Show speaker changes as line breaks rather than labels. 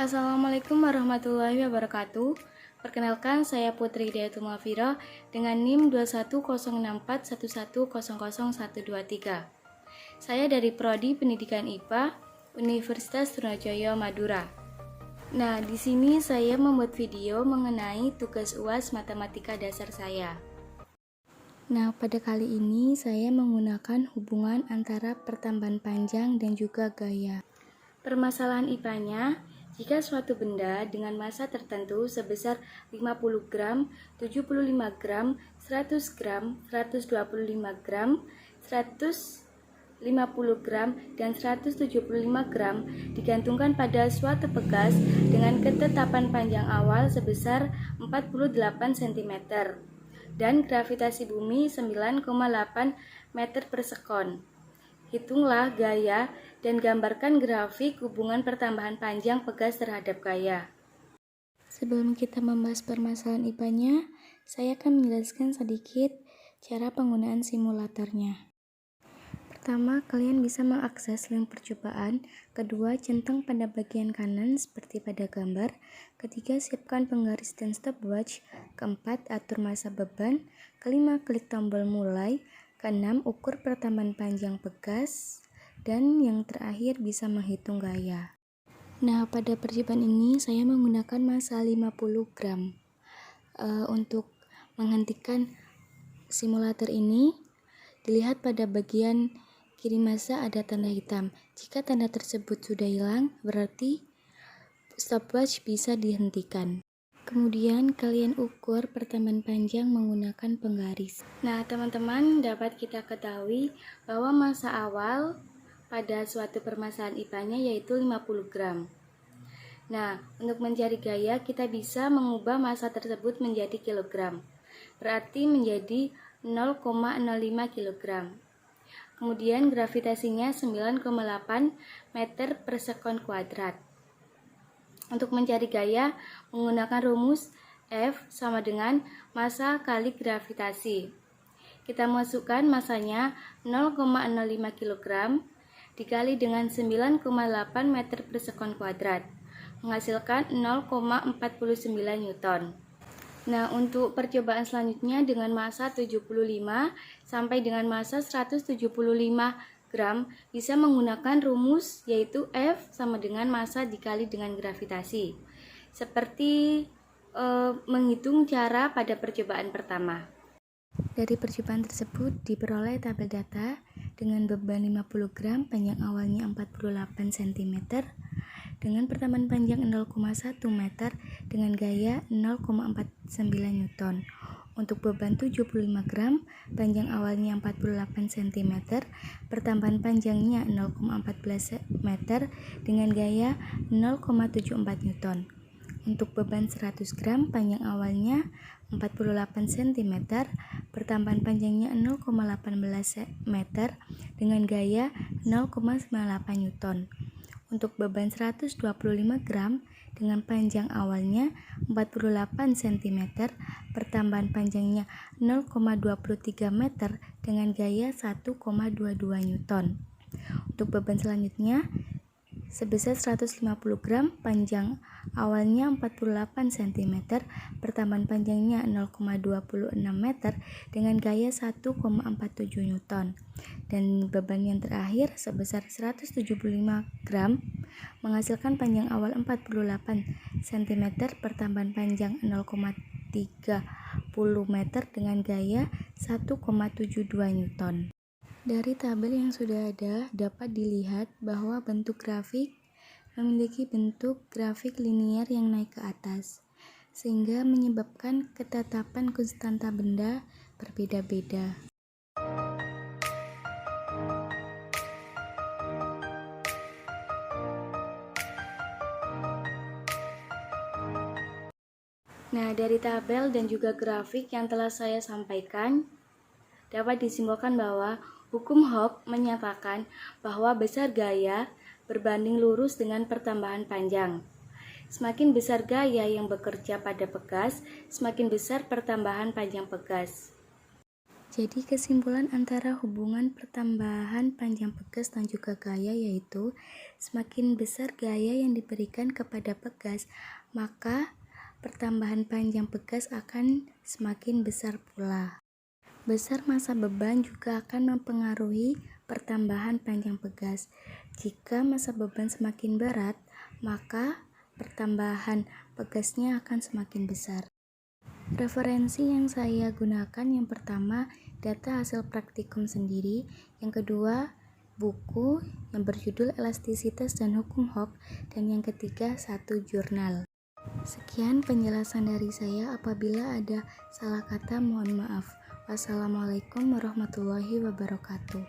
Assalamualaikum warahmatullahi wabarakatuh. Perkenalkan, saya Putri Hidayatul Muhafirah dengan NIM 2106111000123. Saya dari Prodi Pendidikan IPA Universitas Trunajaya Madura. Nah, di sini saya membuat video mengenai tugas UAS Matematika dasar saya. Nah, pada kali ini saya menggunakan hubungan antara pertambahan panjang dan juga gaya. Permasalahan IPA-nya, jika suatu benda dengan massa tertentu sebesar 50 gram, 75 gram, 100 gram, 125 gram, 150 gram, dan 175 gram digantungkan pada suatu pegas dengan ketetapan panjang awal sebesar 48 cm dan gravitasi bumi 9,8 meter per sekon. Hitunglah gaya dan gambarkan grafik hubungan pertambahan panjang pegas terhadap gaya. Sebelum kita membahas permasalahan IPA-nya, saya akan menjelaskan sedikit cara penggunaan simulatornya. Pertama, kalian bisa mengakses link percobaan. Kedua, centang pada bagian kanan seperti pada gambar. Ketiga, siapkan penggaris dan stopwatch. Keempat, atur massa beban. Kelima, klik tombol mulai. Keenam, ukur pertambahan panjang pegas. Dan yang terakhir, bisa menghitung gaya. Nah, pada percobaan ini saya menggunakan massa 50 gram. Untuk menghentikan simulator ini, dilihat pada bagian kiri massa ada tanda hitam. Jika tanda tersebut sudah hilang, berarti stopwatch bisa dihentikan. Kemudian kalian ukur pertambahan panjang menggunakan penggaris. Nah, teman-teman, dapat kita ketahui bahwa massa awal pada suatu permasalahan IPA-nya yaitu 50 gram. Nah, untuk mencari gaya kita bisa mengubah massa tersebut menjadi kilogram. Berarti menjadi 0,05 kg. Kemudian gravitasinya 9,8 meter per sekon kuadrat. Untuk mencari gaya menggunakan rumus F sama dengan massa kali gravitasi. Kita masukkan massanya 0,05 kg dikali dengan 9,8 meter per sekon kuadrat, menghasilkan 0,49 Newton. Nah, untuk percobaan selanjutnya dengan massa 75 sampai dengan massa 175 gram bisa menggunakan rumus yaitu F sama dengan massa dikali dengan gravitasi. Seperti menghitung cara pada percobaan pertama. Dari percobaan tersebut diperoleh tabel data dengan beban 50 gram, panjang awalnya 48 cm, dengan pertambahan panjang 0,1 meter, dengan gaya 0,49 Newton. Untuk beban 75 gram, panjang awalnya 48 cm, pertambahan panjangnya 0,14 meter, dengan gaya 0,74 Newton. Untuk beban 100 gram, panjang awalnya 48 cm, pertambahan panjangnya 0,18 meter, dengan gaya 0,98 Newton. Untuk beban 125 gram dengan panjang awalnya 48 cm, pertambahan panjangnya 0,23 meter, dengan gaya 1,22 Newton. Untuk beban selanjutnya sebesar 150 gram, panjang awalnya 48 cm, pertambahan panjangnya 0,26 meter, dengan gaya 1,47 Newton. Dan beban yang terakhir sebesar 175 gram, menghasilkan panjang awal 48 cm, pertambahan panjang 0,30 meter, dengan gaya 1,72 Newton. Dari tabel yang sudah ada, dapat dilihat bahwa bentuk grafik memiliki bentuk grafik linier yang naik ke atas, sehingga menyebabkan ketetapan konstanta benda berbeda-beda. Nah, dari tabel dan juga grafik yang telah saya sampaikan, dapat disimpulkan bahwa hukum Hooke menyatakan bahwa besar gaya berbanding lurus dengan pertambahan panjang. Semakin besar gaya yang bekerja pada pegas, semakin besar pertambahan panjang pegas. Jadi kesimpulan antara hubungan pertambahan panjang pegas dan juga gaya yaitu semakin besar gaya yang diberikan kepada pegas, maka pertambahan panjang pegas akan semakin besar pula. Besar massa beban juga akan mempengaruhi pertambahan panjang pegas. Jika massa beban semakin berat, maka pertambahan pegasnya akan semakin besar. Referensi yang saya gunakan yang pertama, data hasil praktikum sendiri, yang kedua, buku yang berjudul Elastisitas dan Hukum Hooke, dan yang ketiga, satu jurnal. Sekian penjelasan dari saya, apabila ada salah kata mohon maaf. Wassalamualaikum warahmatullahi wabarakatuh.